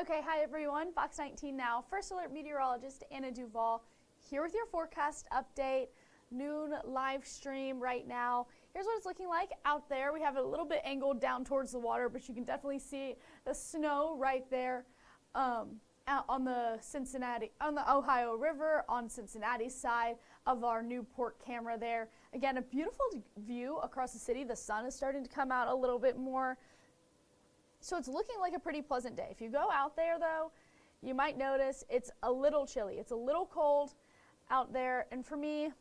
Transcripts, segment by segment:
Okay, hi everyone, Fox 19 now. First Alert Meteorologist Anna DuVall here with your forecast update. Noon live stream right now. Here's what it's looking like out there. We have it a little bit angled down towards the water, but you can definitely see the snow right there out on the Ohio River on Cincinnati's side of our Newport camera there. Again, a beautiful view across the city. The sun is starting to come out a little bit more. So it's looking like a pretty pleasant day. If you go out there though, you might notice it's a little chilly. It's a little cold out there. And for me,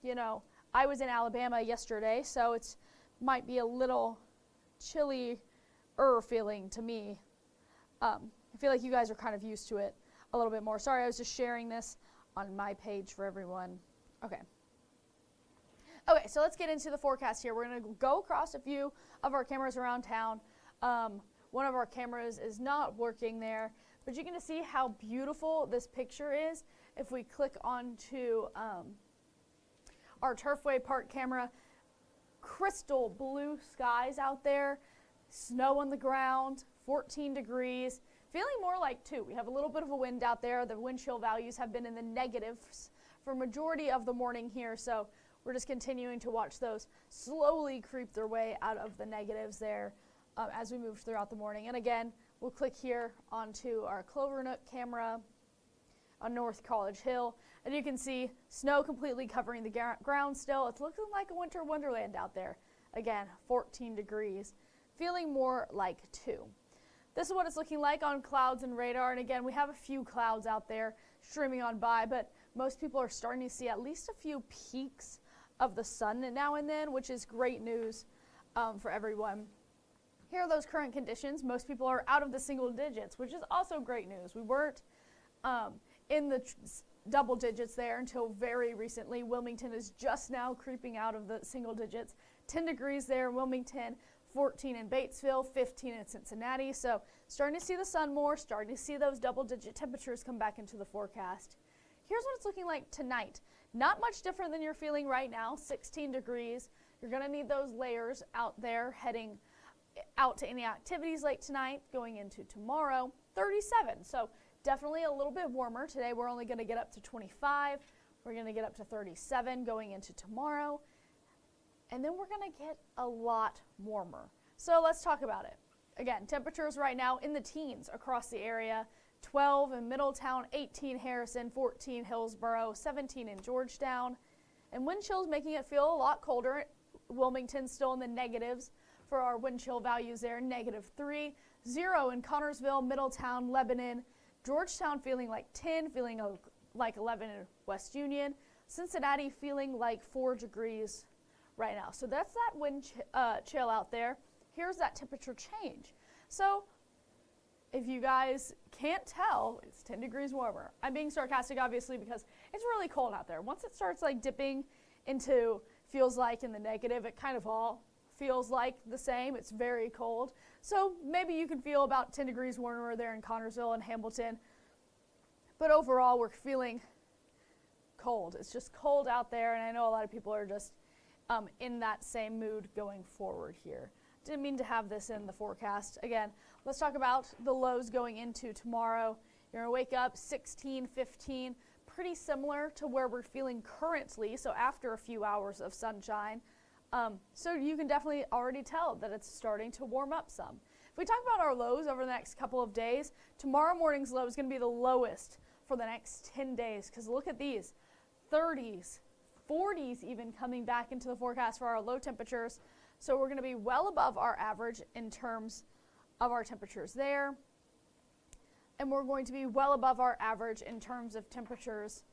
you know, I was in Alabama yesterday, so it might be a little chilly feeling to me. I feel like you guys are kind of used to it a little bit more. Sorry, I was just sharing this on my page for everyone. Okay, so let's get into the forecast here. We're going to go across a few of our cameras around town. One of our cameras is not working there, but you're going to see how beautiful this picture is if we click onto our Turfway Park camera. Crystal blue skies out there, snow on the ground, 14 degrees, feeling more like 2. We have a little bit of a wind out there. The wind chill values have been in the negatives for majority of the morning here, so we're just continuing to watch those slowly creep their way out of the negatives there as we move throughout the morning. And again, we'll click here onto our Clover Nook camera on North College Hill, and you can see snow completely covering the ground still. It's looking like a winter wonderland out there. Again, 14 degrees, feeling more like 2. This is what it's looking like on clouds and radar, and again, we have a few clouds out there streaming on by, but most people are starting to see at least a few peaks of the sun now and then, which is great news for everyone. Here are those current conditions. Most people are out of the single digits, which is also great news. We weren't in the double digits there until very recently. Wilmington is just now creeping out of the single digits. 10 degrees there in Wilmington, 14 in Batesville, 15 in Cincinnati. So starting to see the sun more, starting to see those double digit temperatures come back into the forecast. Here's what it's looking like tonight. Not much different than you're feeling right now, 16 degrees. You're going to need those layers out there heading out to any activities late tonight, going into tomorrow, 37. So definitely a little bit warmer. Today we're only going to get up to 25. We're going to get up to 37 going into tomorrow. And then we're going to get a lot warmer. So let's talk about it. Again, temperatures right now in the teens across the area. 12 in Middletown, 18 Harrison, 14 Hillsboro, 17 in Georgetown. And wind chills making it feel a lot colder. Wilmington still in the negatives for our wind chill values there, -3. 0 in Connorsville, Middletown, Lebanon. Georgetown feeling like 10, feeling like 11 in West Union. Cincinnati feeling like 4 degrees right now. So that's that wind chill out there. Here's that temperature change. So if you guys can't tell, it's 10 degrees warmer. I'm being sarcastic obviously because it's really cold out there. Once it starts like dipping into feels like in the negative, it kind of all feels like the same. It's very cold. So maybe you can feel about 10 degrees warmer there in Connorsville and Hamilton. But overall, we're feeling cold. It's just cold out there, and I know a lot of people are just in that same mood going forward here. Didn't mean to have this in the forecast. Again, let's talk about the lows going into tomorrow. You're going to wake up 16, 15, pretty similar to where we're feeling currently, so after a few hours of sunshine. So you can definitely already tell that it's starting to warm up some. If we talk about our lows over the next couple of days, tomorrow morning's low is going to be the lowest for the next 10 days because look at these, 30s, 40s even coming back into the forecast for our low temperatures. So we're going to be well above our average in terms of our temperatures there. And we're going to be well above our average in terms of temperatures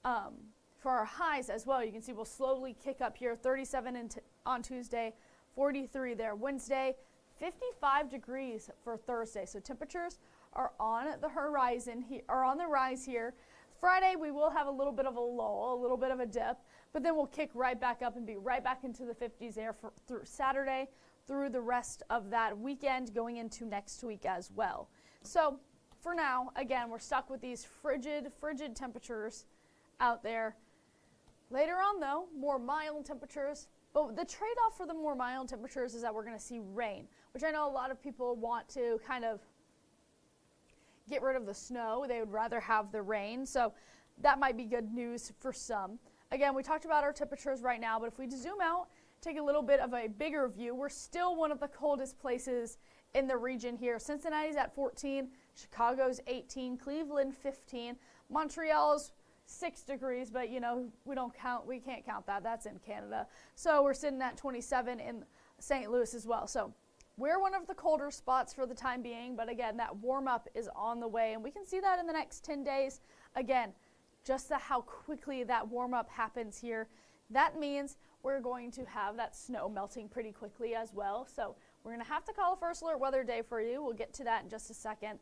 for our highs as well. You can see we'll slowly kick up here, 37 on Tuesday, 43 there Wednesday, 55 degrees for Thursday. So temperatures are on the horizon, are on the rise here. Friday we will have a little bit of a lull, a little bit of a dip, but then we'll kick right back up and be right back into the 50s there through Saturday, through the rest of that weekend, going into next week as well. So for now, again, we're stuck with these frigid temperatures out there. Later on, though, more mild temperatures, but the trade-off for the more mild temperatures is that we're going to see rain, which I know a lot of people want to kind of get rid of the snow. They would rather have the rain. So that might be good news for some. Again, we talked about our temperatures right now, but if we zoom out, take a little bit of a bigger view, we're still one of the coldest places in the region here. Cincinnati's at 14, Chicago's 18, Cleveland 15, Montreal's 6 degrees, but we can't count that. That's in Canada. So we're sitting at 27 in St. Louis as well. So we're one of the colder spots for the time being, but again, that warm up is on the way, and we can see that in the next 10 days. Again, just how quickly that warm up happens here. That means we're going to have that snow melting pretty quickly as well. So we're going to have to call a first alert weather day for you. We'll get to that in just a second.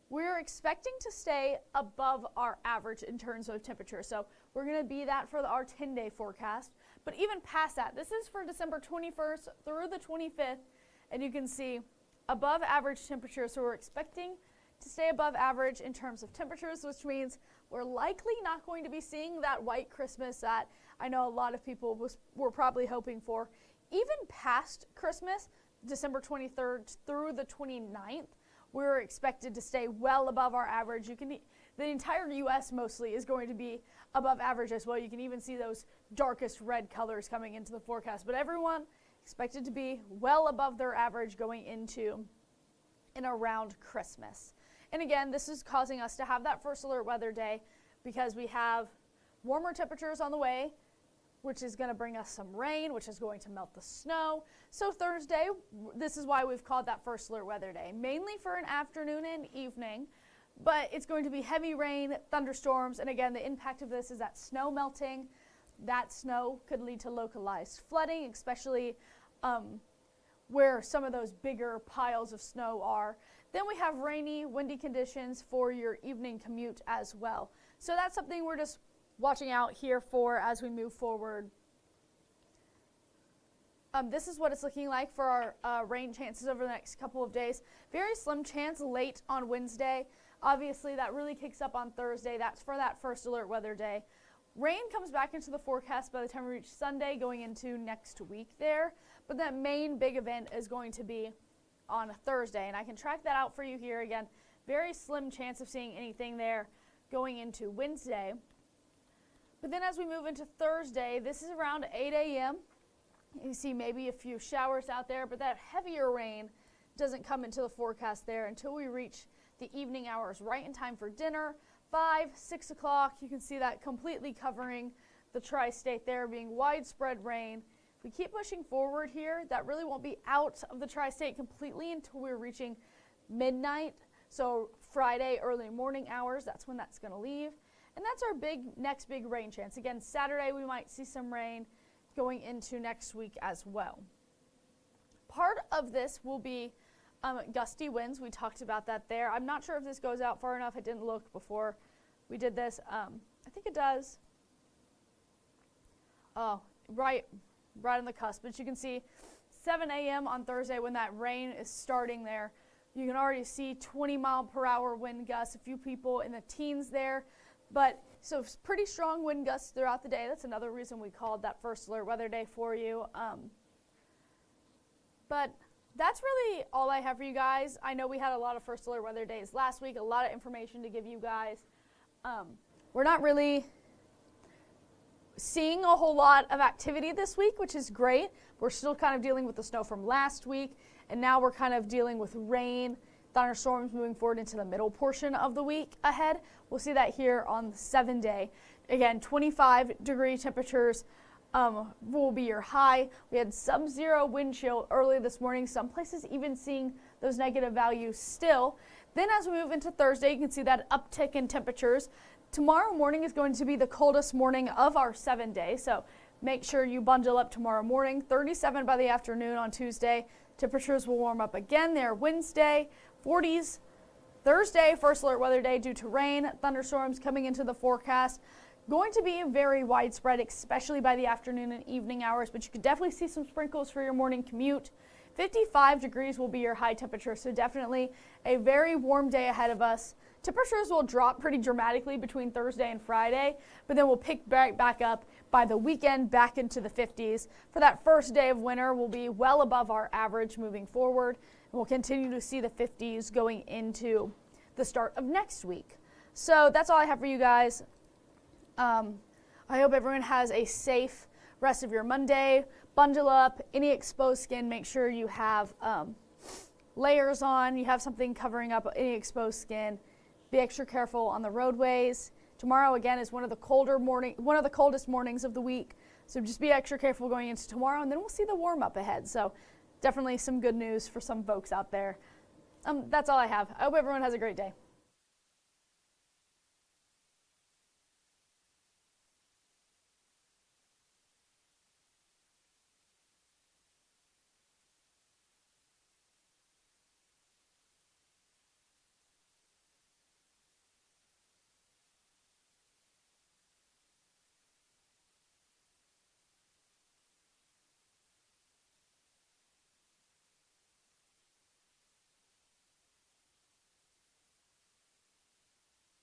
We're expecting to stay above our average in terms of temperature. So we're going to be that for our 10-day forecast. But even past that, this is for December 21st through the 25th. And you can see above average temperature. So we're expecting to stay above average in terms of temperatures, which means we're likely not going to be seeing that white Christmas that I know a lot of people were probably hoping for. Even past Christmas, December 23rd through the 29th, we're expected to stay well above our average. The entire U.S. mostly is going to be above average as well. You can even see those darkest red colors coming into the forecast. But everyone expected to be well above their average going into and around Christmas. And again, this is causing us to have that first alert weather day because we have warmer temperatures on the way, which is going to bring us some rain, which is going to melt the snow. So Thursday, this is why we've called that first alert weather day, mainly for an afternoon and evening, but it's going to be heavy rain, thunderstorms, and again, the impact of this is that snow melting. That snow could lead to localized flooding, especially where some of those bigger piles of snow are. Then we have rainy, windy conditions for your evening commute as well. So that's something we're just watching out here for as we move forward. This is what it's looking like for our rain chances over the next couple of days. Very slim chance late on Wednesday. Obviously, that really kicks up on Thursday. That's for that first alert weather day. Rain comes back into the forecast by the time we reach Sunday, going into next week there. But that main big event is going to be on a Thursday, and I can track that out for you here. Again, very slim chance of seeing anything there going into Wednesday. But then as we move into Thursday, this is around 8 a.m. You see maybe a few showers out there, but that heavier rain doesn't come into the forecast there until we reach the evening hours, right in time for dinner, 5, 6 o'clock. You can see that completely covering the tri-state there, being widespread rain. If we keep pushing forward here, that really won't be out of the tri-state completely until we're reaching midnight. So Friday, early morning hours, that's when that's going to leave. And that's our next big rain chance. Again, Saturday we might see some rain going into next week as well. Part of this will be gusty winds. We talked about that there. I'm not sure if this goes out far enough. I didn't look before we did this. I think it does. Oh, right on the cusp. But you can see 7 a.m. on Thursday when that rain is starting there. You can already see 20-mile-per-hour wind gusts, a few people in the teens there. But so pretty strong wind gusts throughout the day. That's another reason we called that first alert weather day for you. But that's really all I have for you guys. I know we had a lot of first alert weather days last week, a lot of information to give you guys. We're not really seeing a whole lot of activity this week, which is great. We're still kind of dealing with the snow from last week, and now we're kind of dealing with rain, thunderstorms moving forward into the middle portion of the week ahead. We'll see that here on the 7-day. Again, 25-degree temperatures will be your high. We had sub-zero wind chill early this morning, some places even seeing those negative values still. Then as we move into Thursday, you can see that uptick in temperatures. Tomorrow morning is going to be the coldest morning of our 7-day, so make sure you bundle up tomorrow morning. 37 by the afternoon on Tuesday. Temperatures will warm up again there Wednesday, 40s. Thursday, first alert weather day due to rain, thunderstorms coming into the forecast. Going to be very widespread, especially by the afternoon and evening hours, but you could definitely see some sprinkles for your morning commute. 55 degrees will be your high temperature, so definitely a very warm day ahead of us. Temperatures will drop pretty dramatically between Thursday and Friday, but then we'll pick back up by the weekend back into the 50s. For that first day of winter, we'll be well above our average moving forward, and we'll continue to see the 50s going into the start of next week. So that's all I have for you guys. I hope everyone has a safe rest of your Monday. Bundle up. Any exposed skin, make sure you have layers on. You have something covering up any exposed skin. Be extra careful on the roadways. Tomorrow again is one of the coldest mornings of the week. So just be extra careful going into tomorrow, and then we'll see the warm up ahead. So definitely some good news for some folks out there. That's all I have. I hope everyone has a great day.